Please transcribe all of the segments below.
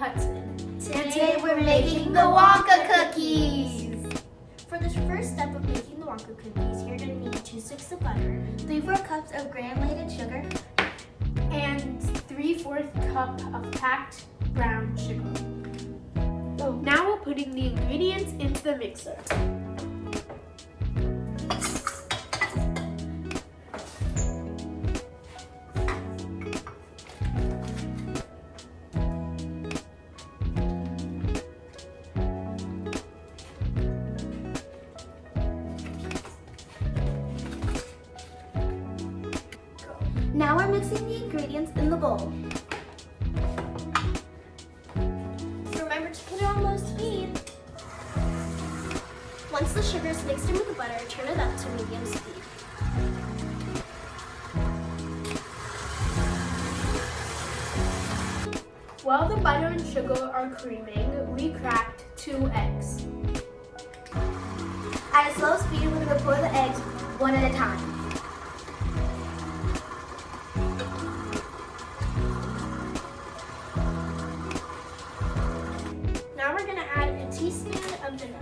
Hudson. Today we're making the Wonka cookies! For the first step of making the Wonka cookies, you're going to need 2 sticks of butter, 3/4 cups of granulated sugar, and 3/4 cup of packed brown sugar. Now we're putting the ingredients into the mixer. Now we're mixing the ingredients in the bowl. remember to put it on low speed. Once the sugar is mixed in with the butter, turn it up to medium speed. While the butter and sugar are creaming, we cracked 2 eggs. At a slow speed, we're going to pour the eggs one at a time. Now we're going to add a teaspoon of vanilla.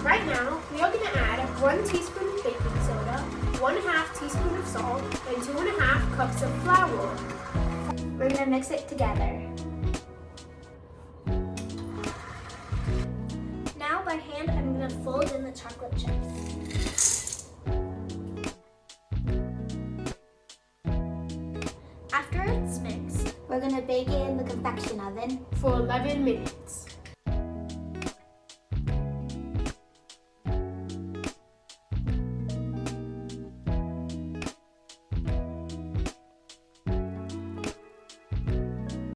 Right now, we are going to add 1 teaspoon of baking soda, 1/2 teaspoon of salt, and 2.5 cups of flour. We're going to mix it together. Now by hand, I'm going to fold in the chocolate chips. After it's mixed, We're going to bake it in the convection oven For 11 minutes.